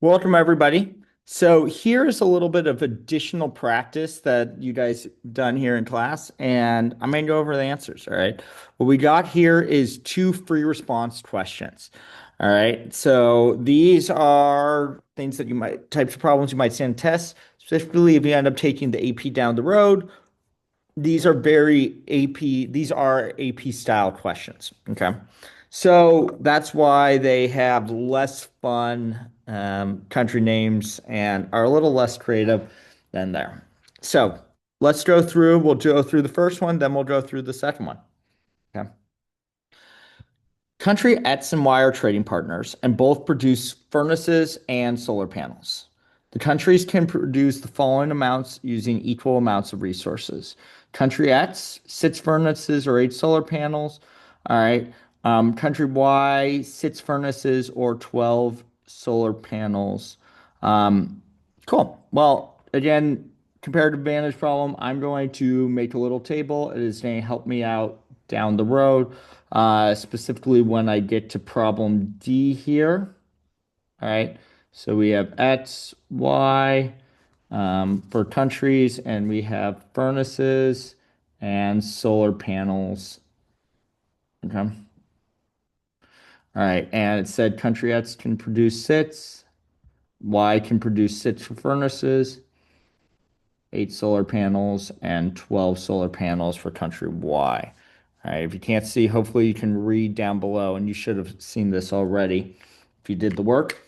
Welcome, everybody. So here's a little bit of additional practice that you guys done here in class, and I'm going to go over the answers. All right. What we got here is two free response questions. All right. So these are things that types of problems you might see in tests, specifically if you end up taking the AP down the road. These are very AP, these are AP style questions. Okay. So that's why they have less fun country names and are a little less creative than there. So let's go through. We'll go through the first one, then we'll go through the second one. Okay. Country X and Y are trading partners and both produce furnaces and solar panels. The countries can produce the following amounts using equal amounts of resources. Country X, 6 furnaces or 8 solar panels. All right. Country Y, 6 furnaces or 12 solar panels. Um, cool. Well, again, comparative advantage problem. I'm going to make a little table. It is going to help me out down the road, specifically when I get to problem D here. All right. So we have X, Y for countries, and we have furnaces and solar panels. Okay. All right. And it said country X can produce six, Y can produce six for furnaces, 8 solar panels, and 12 solar panels for country Y. All right, if you can't see, hopefully you can read down below, and you should have seen this already if you did the work.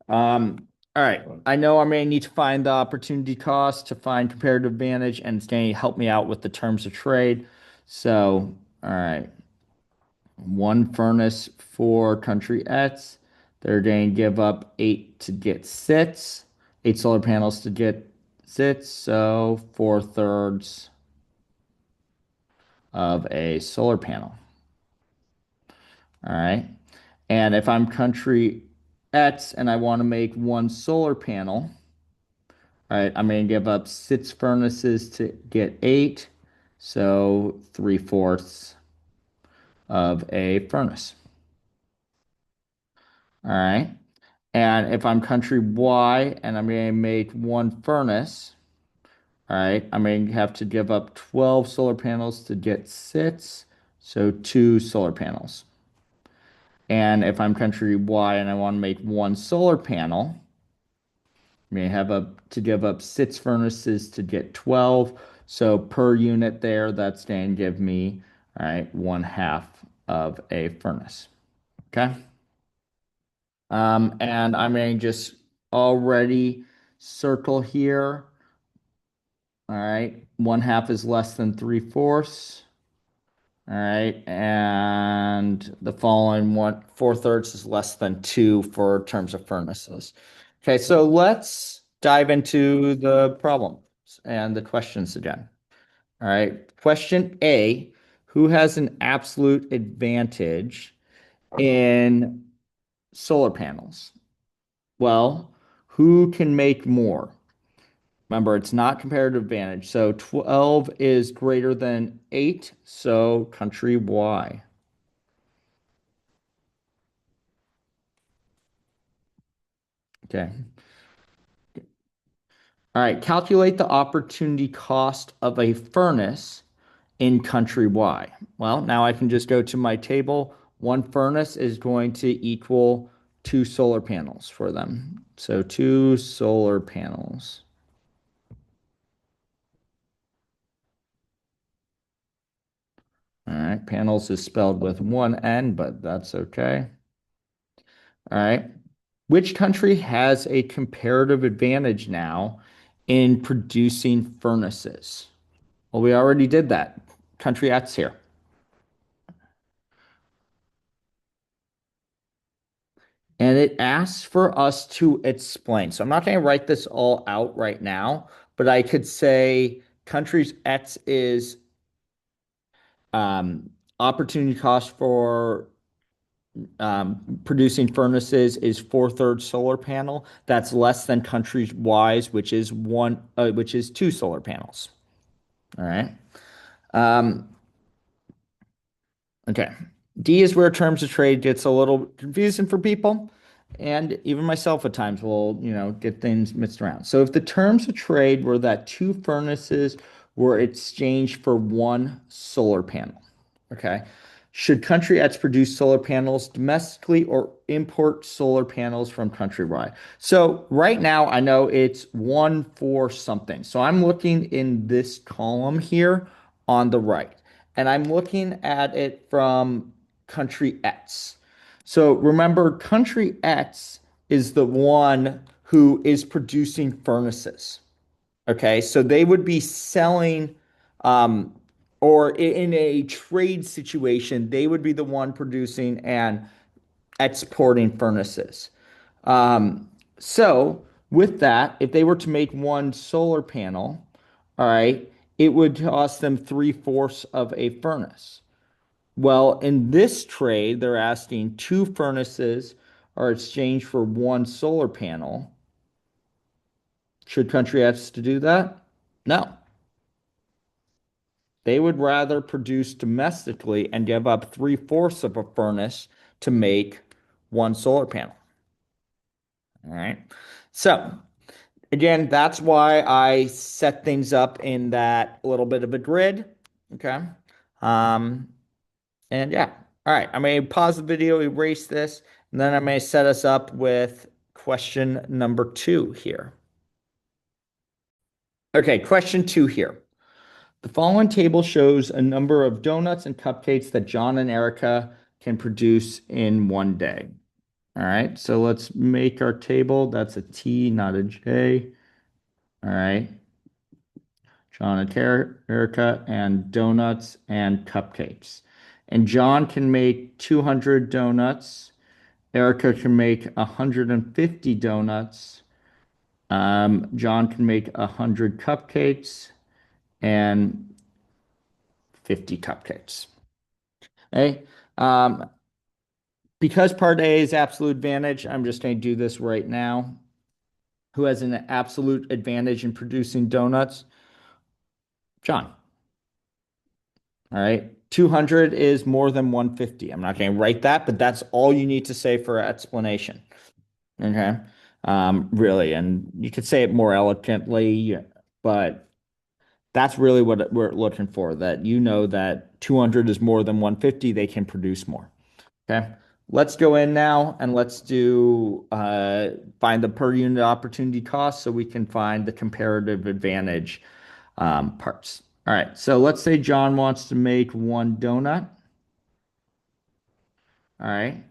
All right, I know I may need to find the opportunity cost to find comparative advantage, and it's going to help me out with the terms of trade. So, all right, 1 furnace for country X. They're going to give up 8 to get 6, 8 solar panels to get 6, so 4/3 of a solar panel. All right. And if I'm country X and I want to make 1 solar panel, all right, I'm going to give up 6 furnaces to get 8, so 3/4 of a furnace. All right. And if I'm country Y and I'm going to make 1 furnace, all right, I'm going to have to give up 12 solar panels to get 6, so 2 solar panels. And if I'm country Y and I want to make 1 solar panel, I may have to give up 6 furnaces to get 12. So per unit there, that's going to give me, all right, 1/2 of a furnace. Okay. And I'm going to just already circle here. All right. 1/2 is less than 3/4. All right. And the following one, 4/3 is less than 2 for terms of furnaces. Okay. So let's dive into the problems and the questions again. All right. Question A, who has an absolute advantage in solar panels? Well, who can make more? Remember, it's not comparative advantage. So 12 is greater than 8, so country Y. Okay. All right. Calculate the opportunity cost of a furnace in country Y. Well, now I can just go to my table. 1 furnace is going to equal 2 solar panels for them. So 2 solar panels. All right. Panels is spelled with one N, but that's okay. All right. Which country has a comparative advantage now in producing furnaces? Well, we already did that. Country X here. And it asks for us to explain. So I'm not going to write this all out right now, but I could say countries X is opportunity cost for producing furnaces is 4/3 solar panel. That's less than countries Y's, which is 2 solar panels. All right. Um, okay. D is where terms of trade gets a little confusing for people. And even myself at times will, get things mixed around. So if the terms of trade were that two furnaces were exchanged for one solar panel, okay, should country X produce solar panels domestically or import solar panels from country Y? So right now I know it's one for something. So I'm looking in this column here on the right, and I'm looking at it from country X. So remember, country X is the one who is producing furnaces. Okay, so they would be selling, um, or in a trade situation, they would be the one producing and exporting furnaces. Um, so with that, if they were to make one solar panel, all right, it would cost them three-fourths of a furnace. Well, in this trade, they're asking two furnaces are exchanged for one solar panel. Should country X to do that? No. They would rather produce domestically and give up three-fourths of a furnace to make one solar panel. All right. So, again, that's why I set things up in that little bit of a grid. Okay. Um, And yeah, all right. I may pause the video, erase this, and then I may set us up with question number two here. Okay, question two here. The following table shows a number of donuts and cupcakes that John and Erica can produce in one day. All right, so let's make our table. That's a T, not a J. All right, John and Erica, and donuts and cupcakes. And John can make 200 donuts. Erica can make 150 donuts. John can make 100 cupcakes and 50 cupcakes. Okay. Um, because part A is absolute advantage, I'm just going to do this right now. Who has an absolute advantage in producing donuts? John. All right. 200 is more than 150. I'm not going to write that, but that's all you need to say for explanation. Okay. Really. And you could say it more eloquently, but that's really what we're looking for, that that 200 is more than 150, they can produce more. Okay. Let's go in now and let's do find the per unit opportunity cost so we can find the comparative advantage parts. All right. So let's say John wants to make one donut. All right.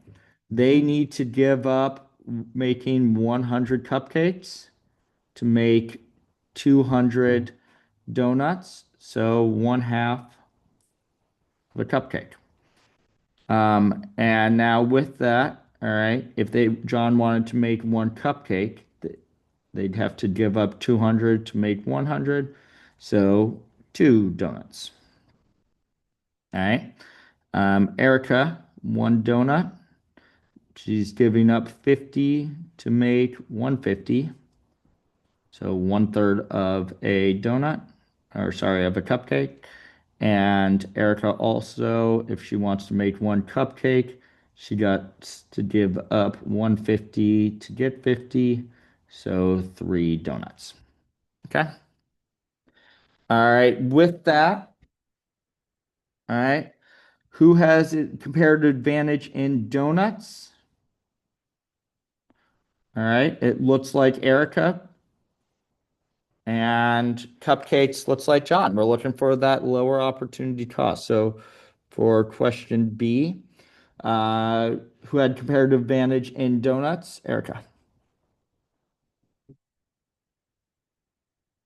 They need to give up making 100 cupcakes to make 200 donuts. So one half of a cupcake. And now with that, all right, if John wanted to make one cupcake, they'd have to give up 200 to make 100. So two donuts. All right. Erica, one donut. She's giving up 50 to make 150. So one third of a donut, or sorry, of a cupcake. And Erica also, if she wants to make one cupcake, she got to give up 150 to get 50. So three donuts. Okay. All right. With that, all right. Who has a comparative advantage in donuts? All right. It looks like Erica. And cupcakes looks like John. We're looking for that lower opportunity cost. So for question B, who had comparative advantage in donuts? Erica.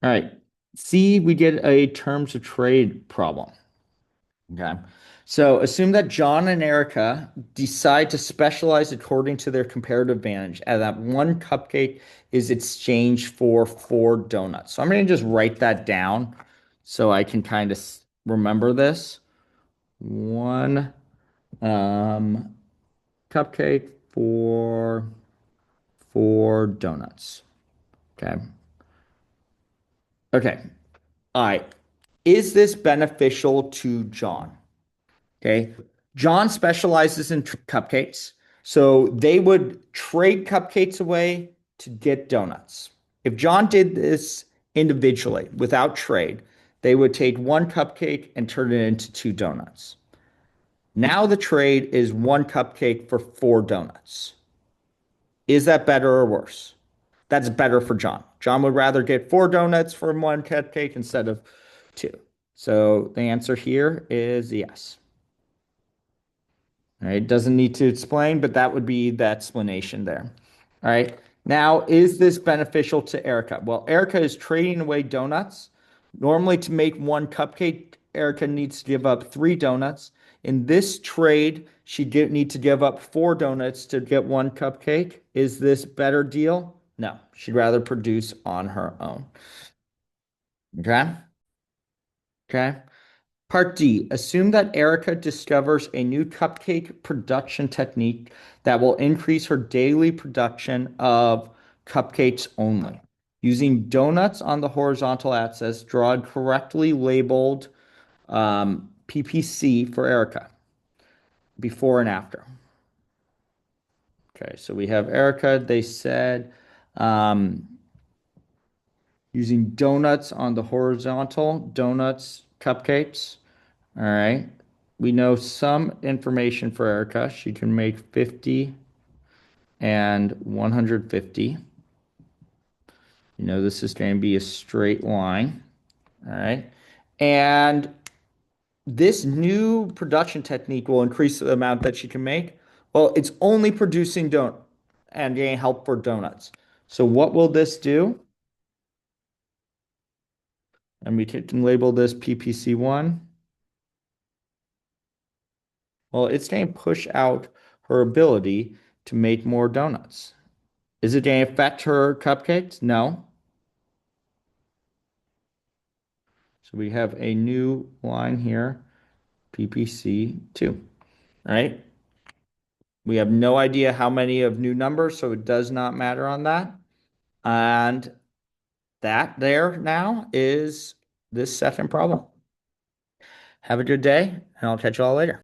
All right. C, we get a terms of trade problem. Okay. So assume that John and Erica decide to specialize according to their comparative advantage, and that one cupcake is exchanged for four donuts. So I'm going to just write that down so I can kind of remember this. One um, cupcake for four donuts. Okay. Okay. All right. Is this beneficial to John? Okay. John specializes in cupcakes. So they would trade cupcakes away to get donuts. If John did this individually without trade, they would take one cupcake and turn it into two donuts. Now the trade is one cupcake for four donuts. Is that better or worse? That's better for John. John would rather get four donuts from one cupcake instead of two. So the answer here is yes. All right, doesn't need to explain, but that would be the explanation there. All right. Now, is this beneficial to Erica? Well, Erica is trading away donuts. Normally, to make one cupcake, Erica needs to give up three donuts. In this trade, she need to give up four donuts to get one cupcake. Is this better deal? No, she'd rather produce on her own. Okay. Okay. Part D, assume that Erica discovers a new cupcake production technique that will increase her daily production of cupcakes only. Using donuts on the horizontal axis, draw a correctly labeled PPC for Erica, before and after. Okay, so we have Erica. They said um, using donuts on the horizontal, donuts, cupcakes. All right. We know some information for Erica. She can make 50 and 150. You know, this is going to be a straight line. All right. And this new production technique will increase the amount that she can make. Well, it's only producing donut and getting help for donuts. So what will this do? And we can label this PPC1. Well, it's going to push out her ability to make more donuts. Is it going to affect her cupcakes? No. So we have a new line here, PPC2, right? We have no idea how many of new numbers, so it does not matter on that. And that there now is this second problem. Have a good day, and I'll catch you all later.